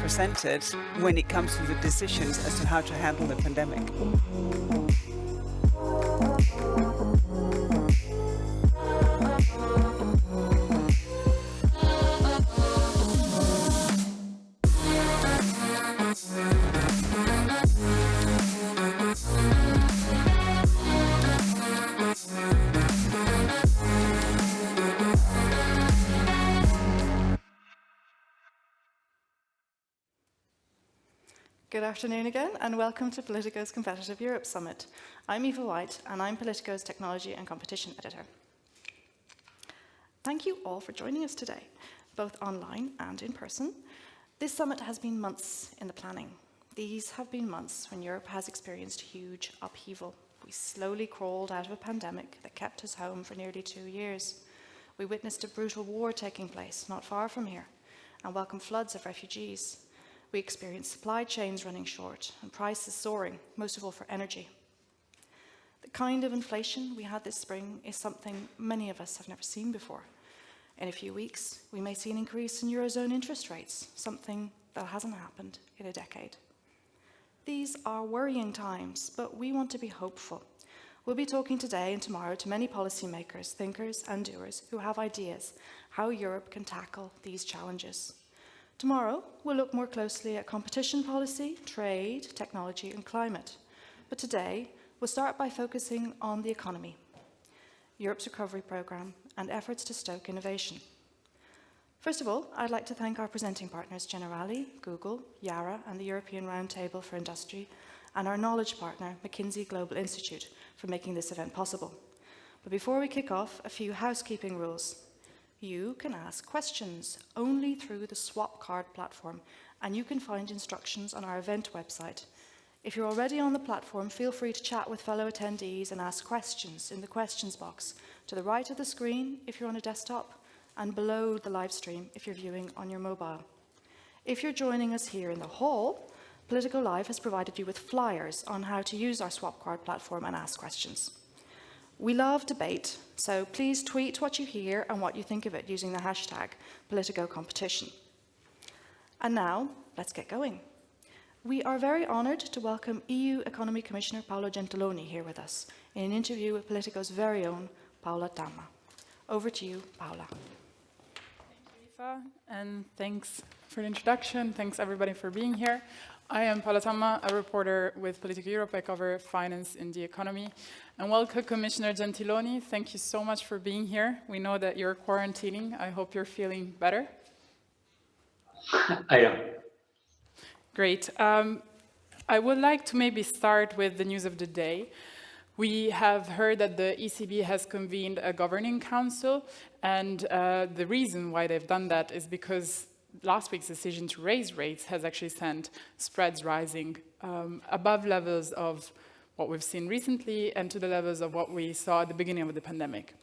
underrepresented when it comes to the decisions as to how to handle the pandemic. Good afternoon again, and welcome to Politico's Competitive Europe Summit. I'm Eva White, and I'm Politico's Technology and Competition Editor. Thank you all for joining us today, both online and in person. This summit has been months in the planning. These have been months when Europe has experienced huge upheaval. We slowly crawled out of a pandemic that kept us home for nearly 2 years. We witnessed a brutal war taking place not far from here, and welcomed floods of refugees. We experienced supply chains running short and prices soaring, most of all for energy. The kind of inflation we had this spring is something many of us have never seen before. In a few weeks, we may see an increase in Eurozone interest rates, something that hasn't happened in a decade. These are worrying times, but we want to be hopeful. We'll be talking today and tomorrow to many policymakers, thinkers and doers who have ideas how Europe can tackle these challenges. Tomorrow, we'll look more closely at competition policy, trade, technology and climate. But today, we'll start by focusing on the economy, Europe's recovery programme and efforts to stoke innovation. First of all, I'd like to thank our presenting partners Generali, Google, Yara and the European Roundtable for Industry, and our knowledge partner, McKinsey Global Institute, for making this event possible. But before we kick off, a few housekeeping rules. You can ask questions only through the Swap Card platform, and you can find instructions on our event website. If you're already on the platform, feel free to chat with fellow attendees and ask questions in the questions box to the right of the screen if you're on a desktop, and below the live stream if you're viewing on your mobile. If you're joining us here in the hall, Politico Live has provided you with flyers on how to use our Swap Card platform and ask questions. We love debate, so please tweet what you hear and what you think of it using the hashtag #PoliticoCompetition. And now, let's get going. We are very honoured to welcome EU Economy Commissioner Paolo Gentiloni here with us in an interview with Politico's very own Paola Tamma. Over to you, Paola. Thank you, Eva, and thanks for the introduction. Thanks everybody for being here. I am Paola Tamma, a reporter with Politico Europe. I cover finance in the economy. And welcome, Commissioner Gentiloni. Thank you so much for being here. We know that you're quarantining. I hope you're feeling better. I am. Great. I would like to maybe start with the news of the day. We have heard that the ECB has convened a governing council, and the reason why they've done that is because last week's decision to raise rates has actually sent spreads rising above levels of what we've seen recently and to the levels of what we saw at the beginning of the pandemic.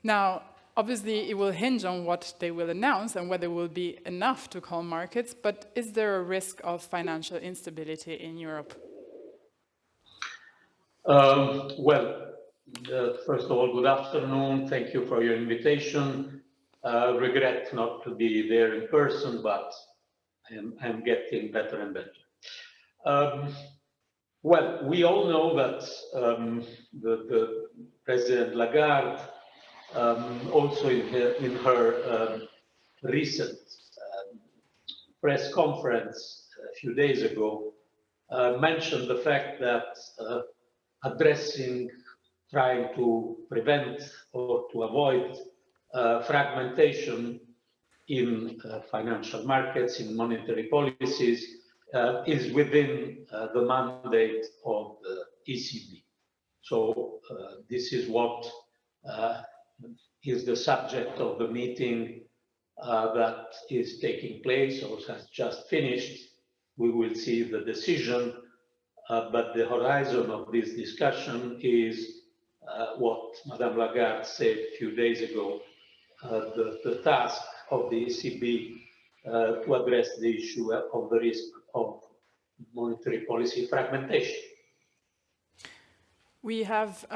Now, obviously, it will hinge on what they will announce and whether it will be enough to calm markets, but is there a risk of financial instability in Europe? First of all, good afternoon. Thank you for your invitation. Regret not to be there in person, but I'm getting better and better. We all know that the President Lagarde, also in her recent press conference a few days ago, mentioned the fact that trying to prevent or to avoid fragmentation in financial markets, in monetary policies, is within the mandate of the ECB. So this is what is the subject of the meeting that is taking place or has just finished. We will see the decision, but the horizon of this discussion is what Madame Lagarde said a few days ago, the task of the ECB to address the issue of the risk of monetary policy fragmentation. We have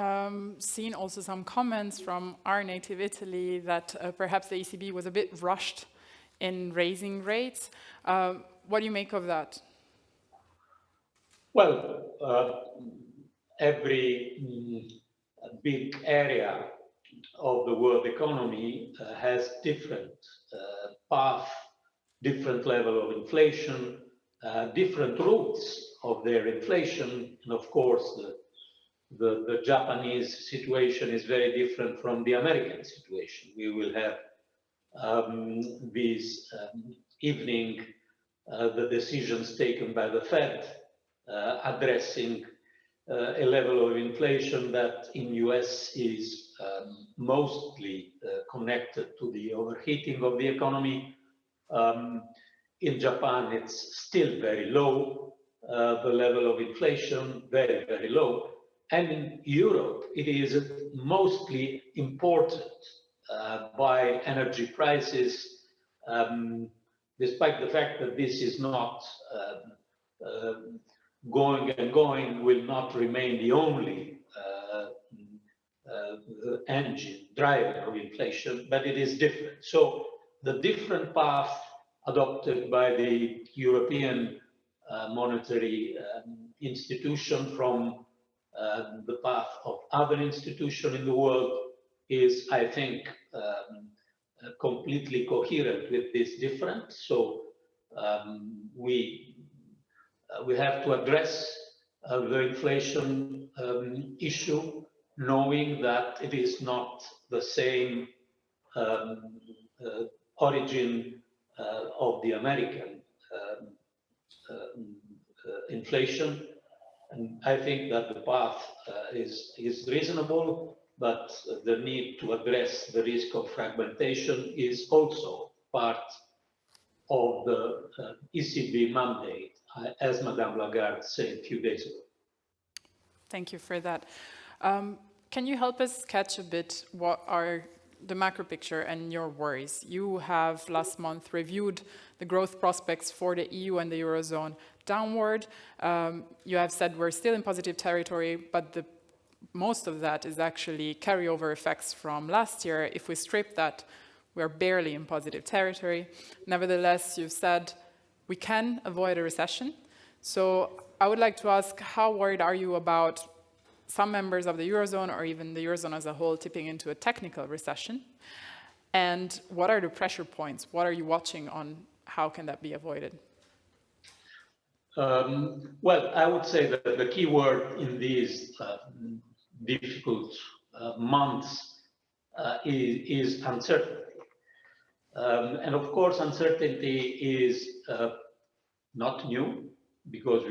seen also some comments from our native Italy that perhaps the ECB was a bit rushed in raising rates. What do you make of that? Well, every big area of the world economy has different path, different level of inflation, different roots of their inflation, and of course the Japanese situation is very different from the American situation. We will have this evening the decisions taken by the Fed addressing a level of inflation that in US is mostly connected to the overheating of the economy. In Japan, it's still very low, the level of inflation, very, very low. And in Europe, it is mostly imported by energy prices, despite the fact that this is not going and going, will not remain the only engine driver of inflation, but it is different. So the different path adopted by the European monetary institution from the path of other institutions in the world is, I think, completely coherent with this difference. So we have to address the inflation issue, knowing that it is not the same origin of the American inflation. And I think that the path is reasonable, but the need to address the risk of fragmentation is also part of the ECB mandate, as Madame Lagarde said a few days ago. Thank you for that. Can you help us sketch a bit what are the macro picture and your worries? You have last month reviewed the growth prospects for the EU and the Eurozone downward. You have said we're still in positive territory, but most of that is actually carryover effects from last year. If we strip that, we're barely in positive territory. Nevertheless, you've said we can avoid a recession. So I would like to ask, how worried are you about some members of the Eurozone or even the Eurozone as a whole tipping into a technical recession? And what are the pressure points? What are you watching on how can that be avoided? Well, I would say that the key word in these difficult months is uncertainty. And of course, uncertainty is not new because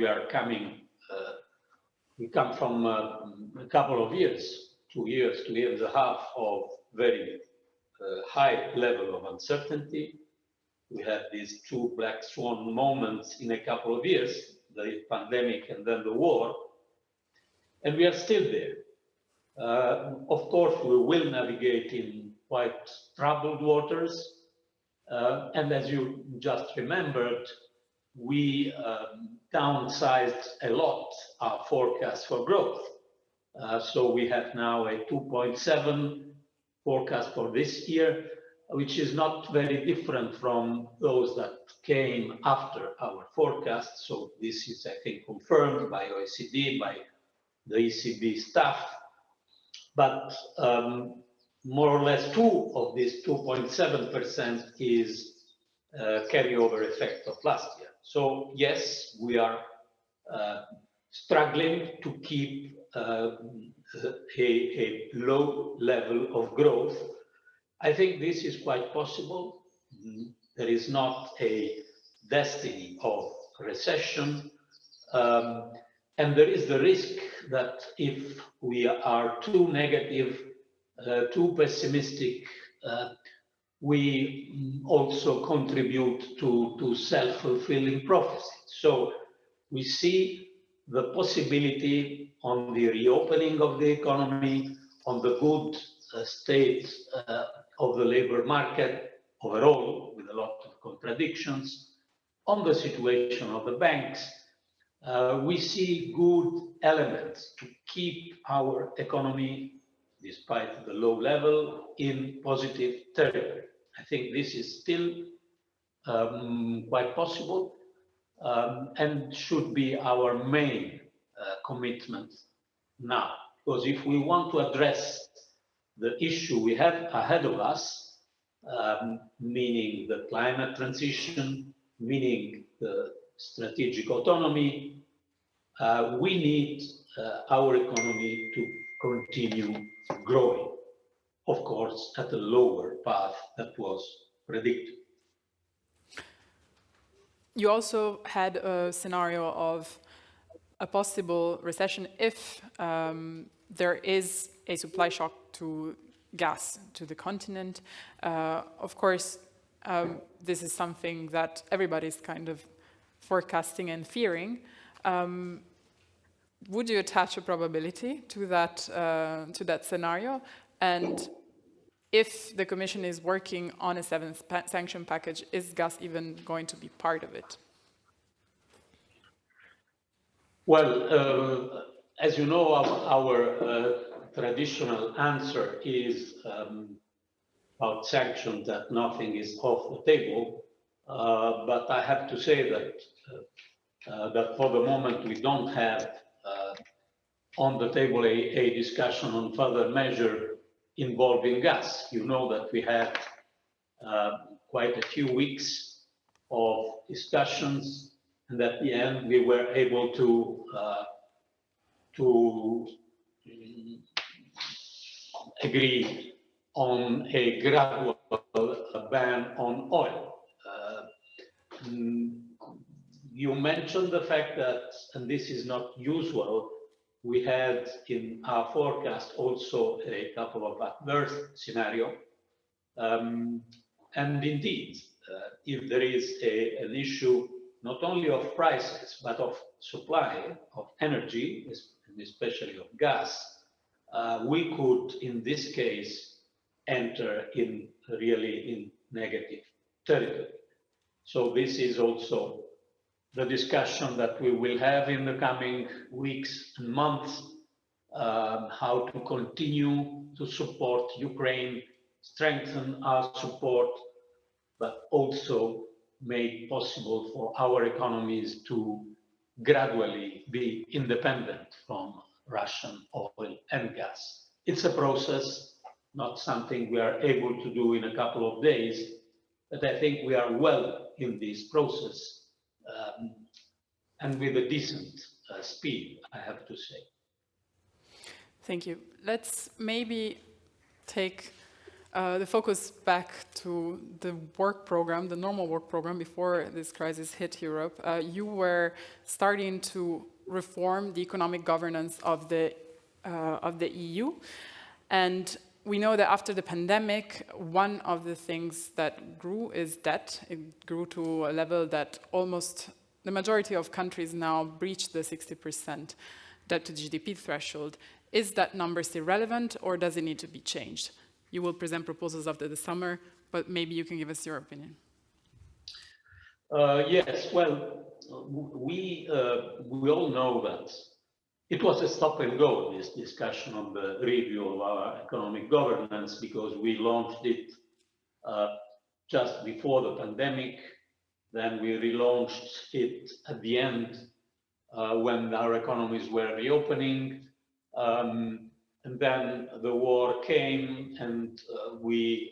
we come from a couple of years, 2 years and a half of very high level of uncertainty. We had these two black swan moments in a couple of years, the pandemic and then the war, and we are still there. Of course, we will navigate in quite troubled waters. And as you just remembered, we downsized a lot our forecast for growth. So we have now a 2.7 forecast for this year, which is not very different from those that came after our forecast. So this is, I think, confirmed by OECD, by the ECB staff. But more or less 2 of this 2.7% is carryover effect of last year. So yes, we are struggling to keep a low level of growth. I think this is quite possible. There is not a destiny of recession. And there is the risk that if we are too negative, too pessimistic, we also contribute to self-fulfilling prophecy. So we see the possibility on the reopening of the economy, on the good state of the labor market overall, with a lot of contradictions, on the situation of the banks. We see good elements to keep our economy, despite the low level, in positive territory. I think this is still quite possible. and should be our main commitment now. Because if we want to address the issue we have ahead of us, meaning the climate transition, meaning the strategic autonomy, we need our economy to continue growing, of course, at a lower path that was predicted. You also had a scenario of a possible recession if there is a supply shock to gas to the continent. Of course, this is something that everybody's kind of forecasting and fearing. Would you attach a probability to that scenario? And if the Commission is working on a seventh sanction package, is gas even going to be part of it? Well, as you know, our traditional answer is about sanctions that nothing is off the table. But I have to say that that for the moment we don't have on the table a discussion on further measure involving gas. You know that we had quite a few weeks of discussions, and at the end we were able to agree on a gradual ban on oil. You mentioned the fact that, and this is not usual, we had in our forecast also a couple of adverse scenarios. And indeed, if there is an issue not only of prices, but of supply of energy, and especially of gas, we could, in this case, enter really in negative territory. So this is also the discussion that we will have in the coming weeks and months, how to continue to support Ukraine, strengthen our support, but also make possible for our economies to gradually be independent from Russian oil and gas. It's a process, not something we are able to do in a couple of days, but I think we are well in this process, and with a decent speed, I have to say. Thank you. Let's maybe take the focus back to the work program, the normal work program before this crisis hit Europe. You were starting to reform the economic governance of the EU, and we know that after the pandemic, one of the things that grew is debt. It grew to a level that almost the majority of countries now breach the 60% debt to GDP threshold. Is that number still relevant, or does it need to be changed? You will present proposals after the summer, but maybe you can give us your opinion. Yes, well, we all know that it was a stop and go, this discussion on the review of our economic governance, because we launched it just before the pandemic. Then we relaunched it at the end when our economies were reopening. And then the war came, and we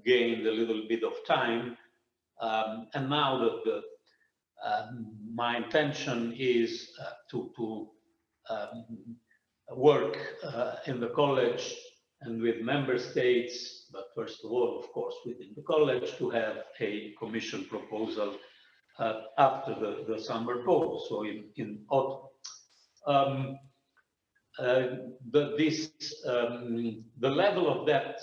gained a little bit of time. And now my intention is to work in the college and with member states, but first of all, of course, within the college, to have a Commission proposal after the summer pause, so in autumn. The level of debt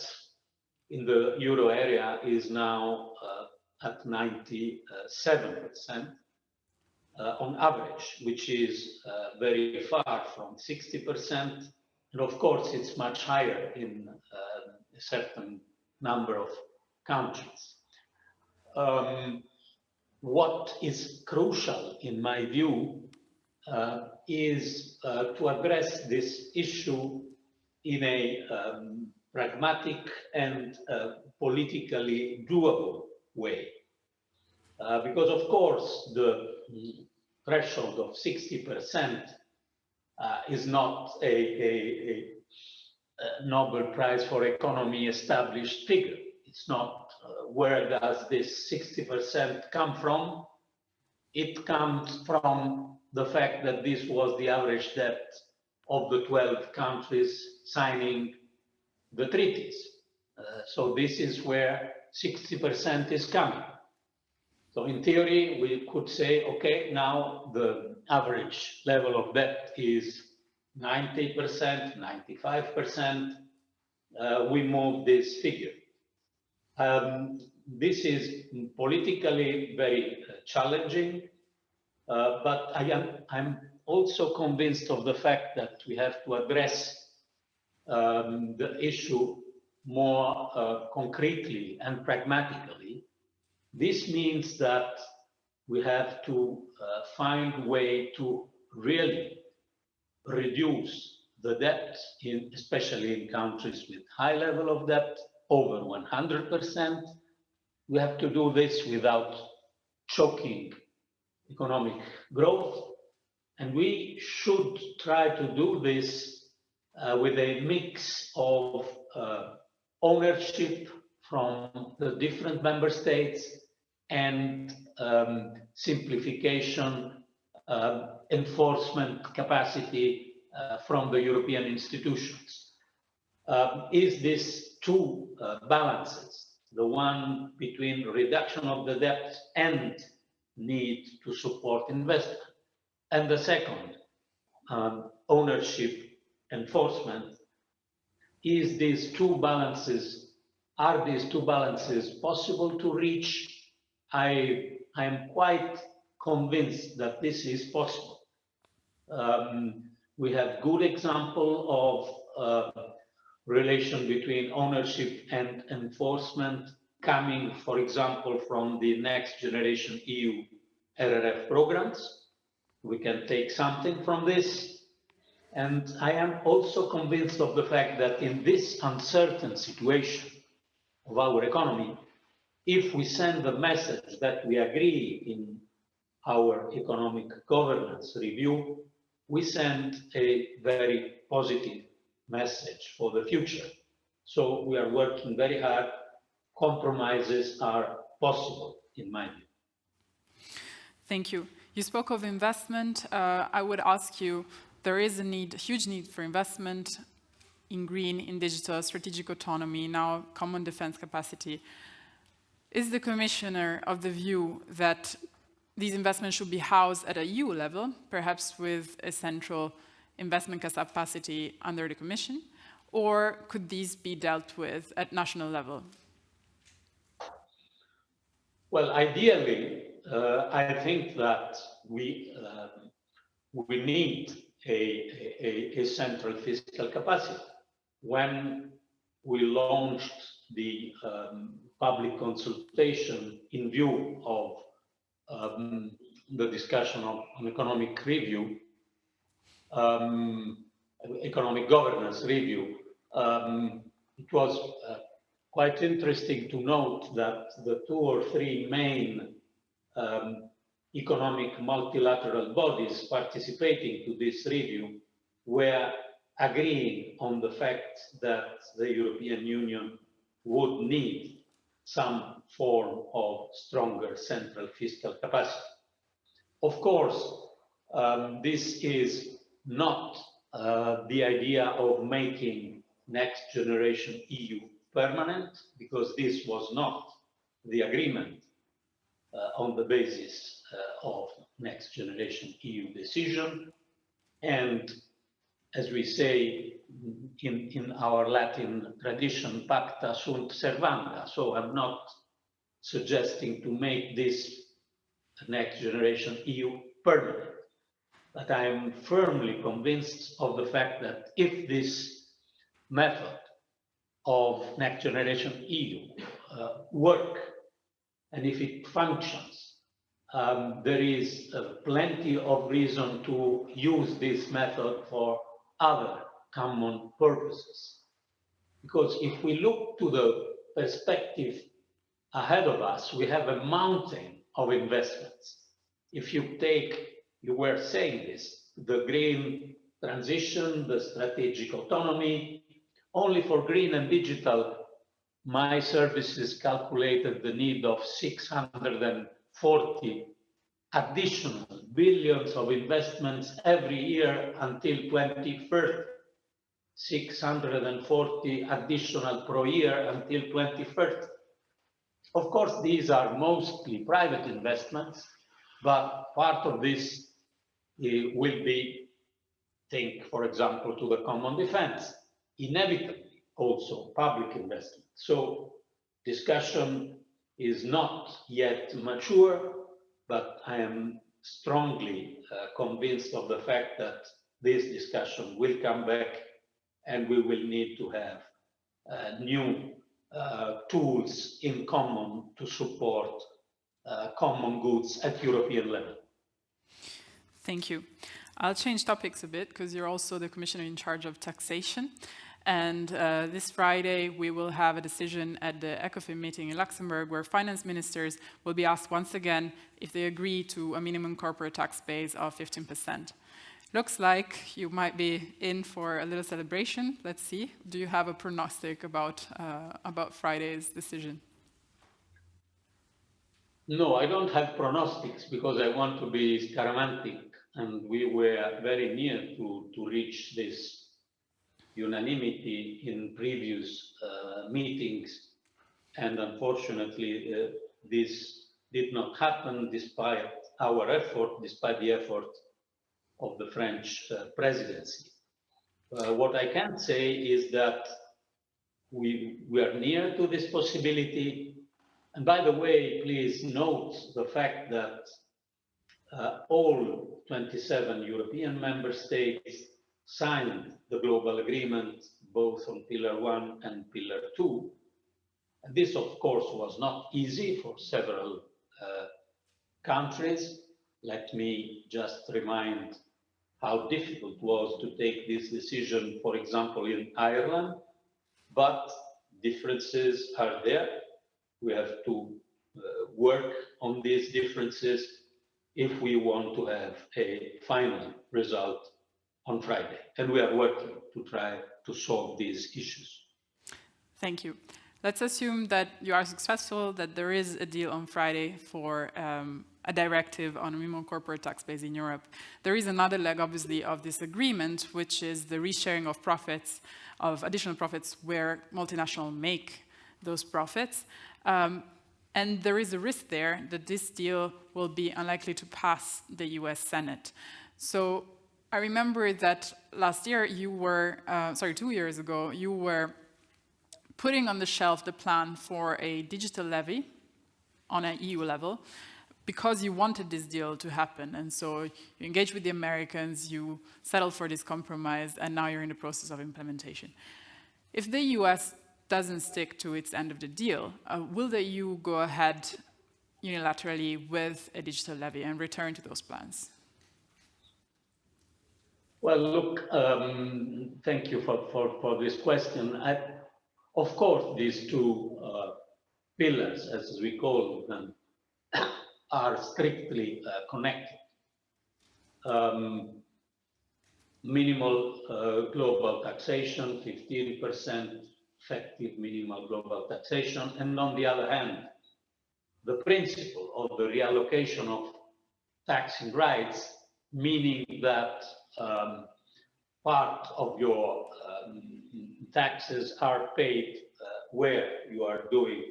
in the euro area is now at 97% on average, which is very far from 60%. And of course, it's much higher in a certain number of countries. What is crucial, in my view, is to address this issue in a pragmatic and politically doable way. because of course the threshold of 60% is not a Nobel Prize for Economy established figure. It's not where does this 60% come from? It comes from the fact that this was the average debt of the 12 countries signing the treaties. So this is where 60% is coming. So in theory, we could say, okay, now the average level of debt is 90%, 95%. We move this figure. This is politically very challenging, but I'm also convinced of the fact that we have to address the issue more concretely and pragmatically. This means that we have to find a way to really reduce the debt, especially in countries with high level of debt, over 100%. We have to do this without choking economic growth. And we should try to do this with a mix of ownership from the different member states and simplification, enforcement capacity from the European institutions. Is this two balances, the one between reduction of the debt and need to support investment, and the second, ownership enforcement, are these two balances possible to reach? I am quite convinced that this is possible. We have good example of relation between ownership and enforcement coming, for example, from the Next Generation EU RRF programs. We can take something from this. And I am also convinced of the fact that in this uncertain situation of our economy, if we send the message that we agree in our economic governance review, we send a very positive message for the future. So we are working very hard. Compromises are possible, in my view. Thank you. You spoke of investment. I would ask you, there is a huge need for investment in green, in digital, strategic autonomy, now common defense capacity. Is the Commissioner of the view that these investments should be housed at a EU level, perhaps with a central investment capacity under the Commission, or could these be dealt with at national level? Well, ideally, I think that we need a central fiscal capacity. When we launched the public consultation in view of the discussion on economic review, economic governance review, it was quite interesting to note that the 2 or 3 main economic multilateral bodies participating to this review were agreeing on the fact that the European Union would need some form of stronger central fiscal capacity. Of course, this is not the idea of making Next Generation EU permanent, because this was not the agreement on the basis of Next Generation EU decision. And as we say in our Latin tradition, pacta sunt servanda. So I'm not suggesting to make this Next Generation EU permanent, but I am firmly convinced of the fact that if this method of Next Generation EU work, and if it functions, there is plenty of reason to use this method for other common purposes. Because if we look to the perspective ahead of us, we have a mountain of investments. If you take, you were saying this, the green transition, the strategic autonomy, only for green and digital, my services calculated the need of 640 additional billions of investments every year until 2030. 640 additional per year until 2030. Of course, these are mostly private investments, but part of this will be, think, for example, to the common defense, inevitably also public investment. So discussion is not yet mature, but I am strongly convinced of the fact that this discussion will come back and we will need to have new tools in common to support common goods at European level. Thank you. I'll change topics a bit because you're also the commissioner in charge of taxation. And this Friday, we will have a decision at the ECOFIN meeting in Luxembourg where finance ministers will be asked once again if they agree to a minimum corporate tax base of 15%. Looks like you might be in for a little celebration. Let's see. Do you have a prognostic about Friday's decision? No, I don't have pronostics because I want to be scaramantic, and we were very near to reach this unanimity in previous meetings, and unfortunately this did not happen despite our effort, despite the effort of the French presidency. What I can say is that we are near to this possibility. And by the way, please note the fact that all 27 European member states signed the global agreement, both on Pillar 1 and Pillar 2. And this, of course, was not easy for several countries. Let me just remind how difficult it was to take this decision, for example, in Ireland, but differences are there. We have to work on these differences if we want to have a final result on Friday. And we are working to try to solve these issues. Thank you. Let's assume that you are successful, that there is a deal on Friday for a directive on a minimum corporate tax base in Europe. There is another leg, obviously, of this agreement, which is the resharing of profits, of additional profits where multinationals make those profits. And there is a risk there that this deal will be unlikely to pass the US Senate. So I remember that last year you were, 2 years ago, you were putting on the shelf the plan for a digital levy on an EU level because you wanted this deal to happen. And so you engaged with the Americans, you settled for this compromise, and now you're in the process of implementation. If the US doesn't stick to its end of the deal, will the EU go ahead unilaterally with a digital levy and return to those plans? Well, look, thank you for this question. Of course, these two pillars, as we call them, are strictly connected. Minimal global taxation, 15% effective minimal global taxation, and on the other hand, the principle of the reallocation of taxing rights, meaning that part of your taxes are paid where you are doing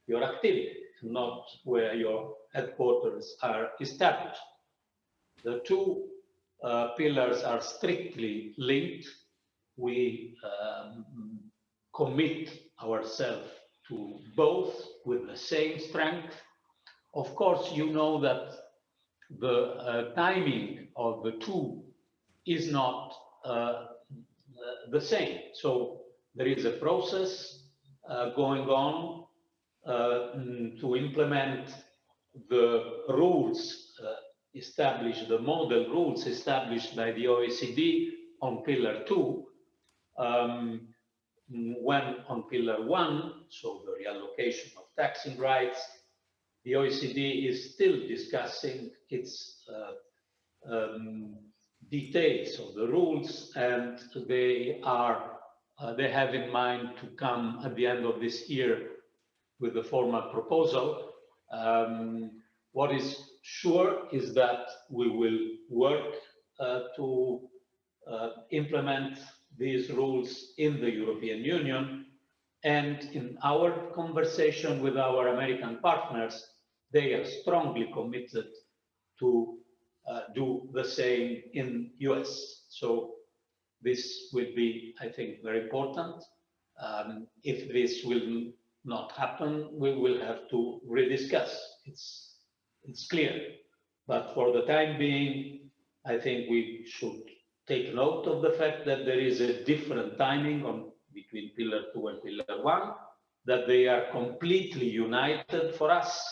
your activity, not where your headquarters are established. The two pillars are strictly linked. We commit ourselves to both with the same strength. Of course, you know that the timing of the two is not the same. So there is a process going on to implement the rules established, the model rules established by the OECD on Pillar 2, when on Pillar 1, so the reallocation of taxing rights, the OECD is still discussing its details of the rules, and they have in mind to come at the end of this year with a formal proposal. What is sure is that we will work to implement these rules in the European Union, and in our conversation with our American partners, they are strongly committed to do the same in US. So this will be, I think, very important. If this will not happen, we will have to rediscuss. It's clear. But for the time being, I think we should take note of the fact that there is a different timing between Pillar 2 and Pillar 1, that they are completely united for us,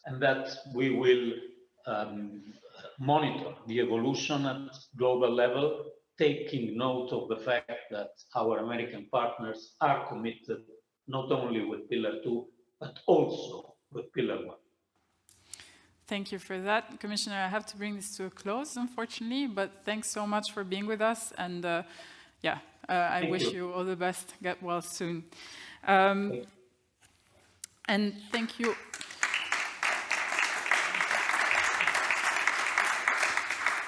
and that we will monitor the evolution at global level, taking note of the fact that our American partners are committed not only with Pillar 2, but also with Pillar 1. Thank you for that. Commissioner, I have to bring this to a close, unfortunately, but thanks so much for being with us. And I wish you all the best. Get well soon. And thank you